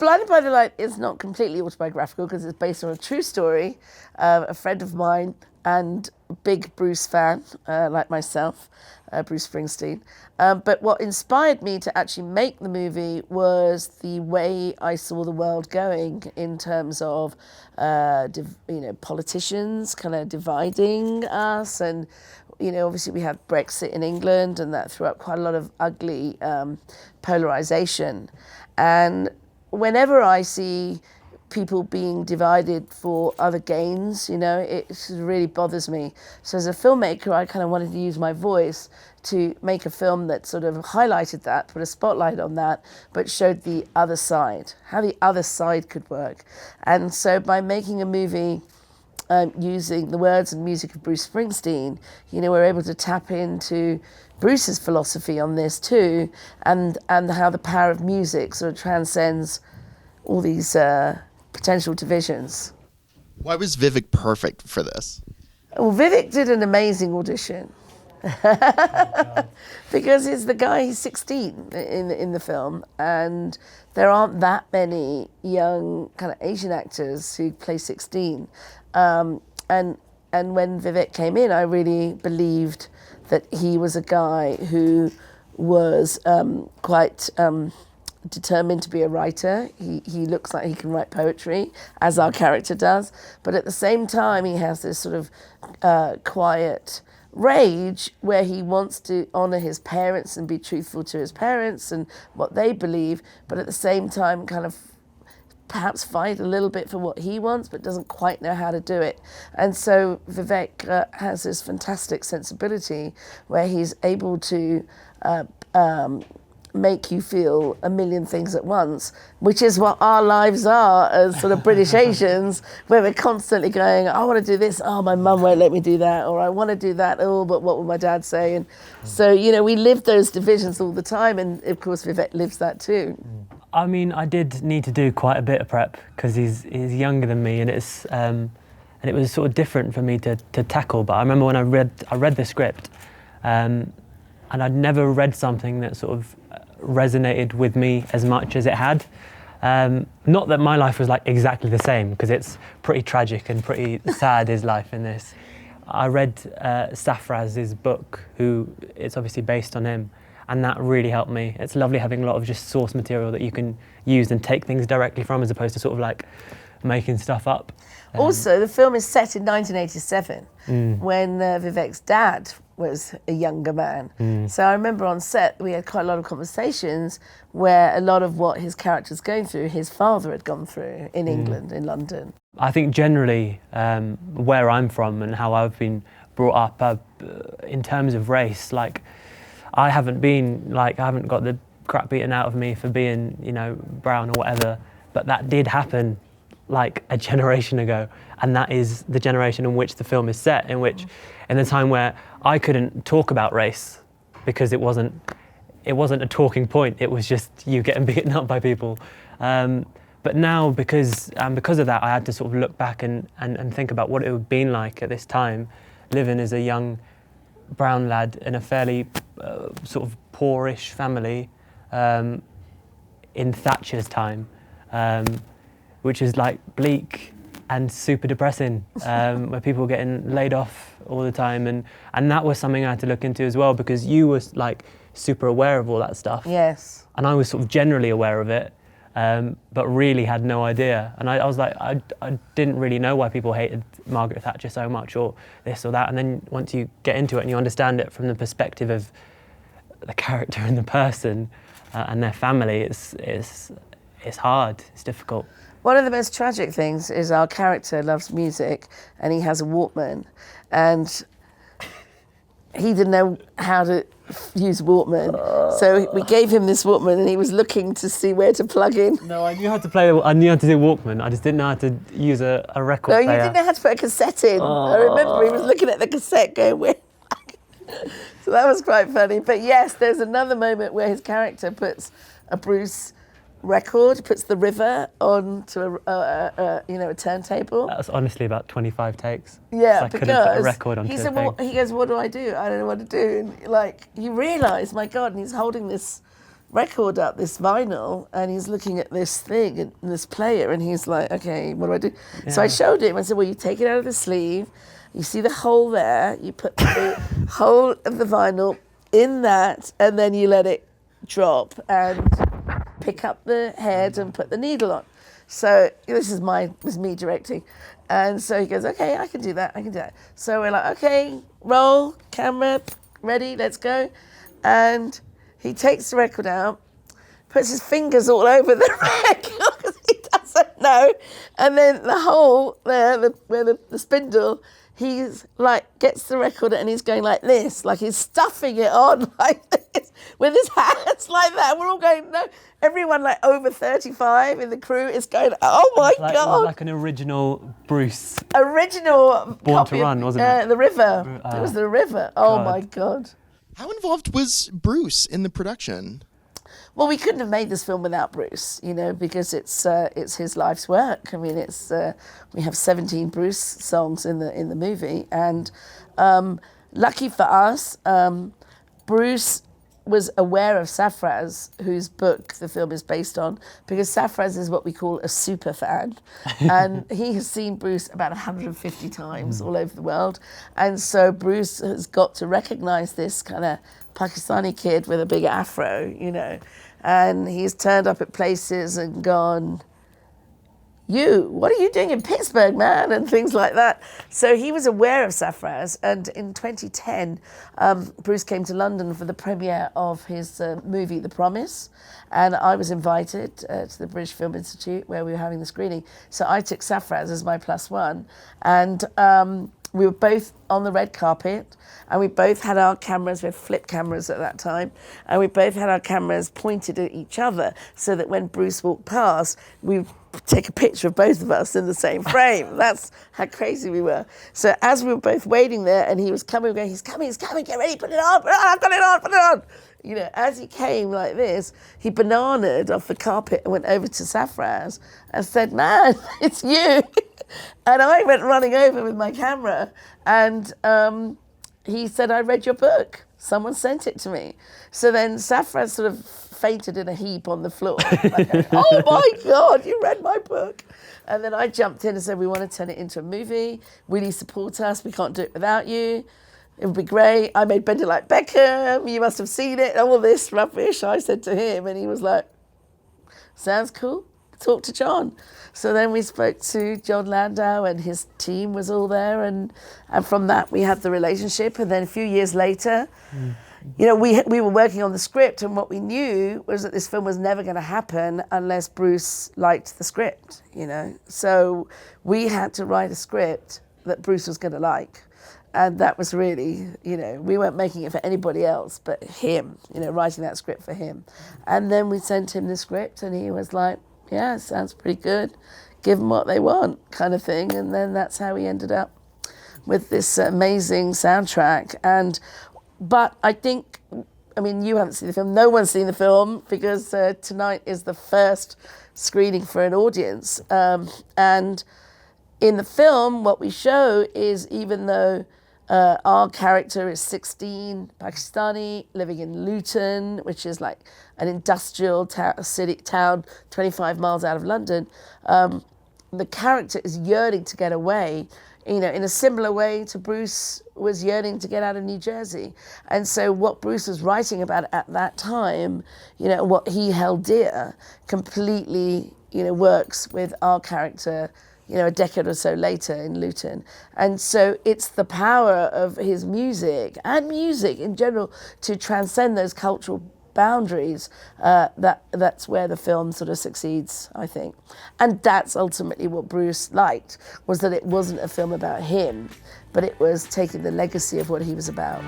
Blinded by the Light is not completely autobiographical because it's based on a true story. A friend of mine and big Bruce fan, like myself, Bruce Springsteen. But what inspired me to actually make the movie was the way I saw the world going in terms of, politicians kind of dividing us. And, obviously we have Brexit in England, and that threw up quite a lot of ugly polarisation. And whenever I see people being divided for other gains, it really bothers me. So as a filmmaker, I kind of wanted to use my voice to make a film that sort of highlighted that, put a spotlight on that, but showed the other side, how the other side could work. And so by making a movie using the words and music of Bruce Springsteen, we're able to tap into Bruce's philosophy on this too, and how the power of music sort of transcends all these potential divisions. Why was Vivek perfect for this? Well, Vivek did an amazing audition. Because he's 16 in the film, and there aren't that many young kind of Asian actors who play 16. And when Vivek came in, I really believed that he was a guy who was quite determined to be a writer. He looks like he can write poetry, as our character does, but at the same time he has this sort of quiet rage where he wants to honour his parents and be truthful to his parents and what they believe, but at the same time kind of perhaps fight a little bit for what he wants, but doesn't quite know how to do it. And so Vivek has this fantastic sensibility where he's able to make you feel a million things at once, which is what our lives are as sort of British Asians, where we're constantly going, I want to do this, oh, my mum won't let me do that, or I want to do that, oh, but what will my dad say? And so, we live those divisions all the time, and of course Vivek lives that too. I mean, I did need to do quite a bit of prep because he's younger than me, and it was sort of different for me to tackle. But I remember when I read the script, and I'd never read something that sort of resonated with me as much as it had. Not that my life was like exactly the same, because it's pretty tragic and pretty sad, his life in this. I read Safraz's book, who it's obviously based on him, and that really helped me. It's lovely having a lot of just source material that you can use and take things directly from, as opposed to sort of like making stuff up. Also, the film is set in 1987, when Vivek's dad was a younger man. So I remember on set, we had quite a lot of conversations where a lot of what his character's going through, his father had gone through in England, in London. I think generally where I'm from and how I've been brought up in terms of race, like I haven't got the crap beaten out of me for being, brown or whatever, but that did happen like a generation ago, and that is the generation in which the film is set, in a time where I couldn't talk about race because it wasn't a talking point. It was just you getting beaten up by people. But now, because of that, I had to sort of look back and think about what it would have been like at this time, living as a young brown lad in a fairly sort of poorish family in Thatcher's time, which is like bleak and super depressing, where people were getting laid off all the time, and that was something I had to look into as well, because you were like super aware of all that stuff. Yes. And I was sort of generally aware of it, but really had no idea. And I was like, I didn't really know why people hated Margaret Thatcher so much, or this or that. And then once you get into it and you understand it from the perspective of the character and the person and their family, it's hard, it's difficult. One of the most tragic things is our character loves music, and he has a Walkman, and he didn't know how to use Walkman, so we gave him this Walkman, and he was looking to see where to plug in. No, I knew how to do Walkman. I just didn't know how to use a record player. No, you didn't know how to put a cassette in. I remember he was looking at the cassette going, where? So that was quite funny. But yes, there's another moment where his character puts a Bruce record, puts The River onto a turntable. That was honestly about 25 takes. Yeah, I couldn't put a record onto he a said, thing. he goes, what do? I don't know what to do. And like, you realise, my God, and he's holding this record up, this vinyl, and he's looking at this thing and this player, and he's like, okay, what do I do? So I showed him. I said, well, you take it out of the sleeve, you see the hole there, you put the hole of the vinyl in that, and then you let it drop and pick up the head and put the needle on. So this is me directing. And so he goes, okay, I can do that. So we're like, okay, roll, camera, ready, let's go. And he takes the record out, puts his fingers all over the record because he doesn't know. And then the hole there, where the spindle, he's like, gets the record and he's going like this, like he's stuffing it on like this, with his hands like that. We're all going, no. Everyone like over 35 in the crew is going, oh my God. It was like an original Bruce. Original Born to Run, wasn't it? The River. It was The River. Oh my God. How involved was Bruce in the production? Well, we couldn't have made this film without Bruce, because it's his life's work. I mean, we have 17 Bruce songs in the movie, and lucky for us, Bruce was aware of Safraz, whose book the film is based on, because Safraz is what we call a super fan, and he has seen Bruce about 150 times all over the world, and so Bruce has got to recognise this kind of Pakistani kid with a big afro, and he's turned up at places and gone, what are you doing in Pittsburgh, man? And things like that. So he was aware of Safraz, and in 2010, Bruce came to London for the premiere of his movie, The Promise, and I was invited to the British Film Institute where we were having the screening. So I took Safraz as my +1, and we were both on the red carpet, and we both had our cameras, we had flip cameras at that time, and we both had our cameras pointed at each other so that when Bruce walked past, we take a picture of both of us in the same frame. That's how crazy we were. So as we were both waiting there and he was coming, we were going, he's coming, get ready, put it on, I've got it on, put it on. As he came like this, he bananaed off the carpet and went over to Safraz and said, man, it's you. And I went running over with my camera, and he said, I read your book. Someone sent it to me. So then Safraz sort of fainted in a heap on the floor. Like, oh my God, you read my book. And then I jumped in and said, we want to turn it into a movie. Will you support us? We can't do it without you. It would be great. I made Bend It Like Beckham. You must have seen it. All this rubbish I said to him. And he was like, sounds cool. Talk to John. So then we spoke to John Landau, and his team was all there, and from that we had the relationship. And then a few years later, we were working on the script, and what we knew was that this film was never going to happen unless Bruce liked the script, So we had to write a script that Bruce was going to like. And that was really, we weren't making it for anybody else but him, writing that script for him. And then we sent him the script, and he was like, yeah, it sounds pretty good. Give them what they want, kind of thing. And then that's how we ended up with this amazing soundtrack. But I think, you haven't seen the film. No one's seen the film because tonight is the first screening for an audience. And in the film, what we show is, even though our character is 16, Pakistani, living in Luton, which is like an industrial town 25 miles out of London, the character is yearning to get away, in a similar way to Bruce was yearning to get out of New Jersey. And so what Bruce was writing about at that time, what he held dear, completely, works with our character, a decade or so later in Luton. And so it's the power of his music and music in general to transcend those cultural boundaries that's where the film sort of succeeds, I think. And that's ultimately what Bruce liked, was that it wasn't a film about him, but it was taking the legacy of what he was about.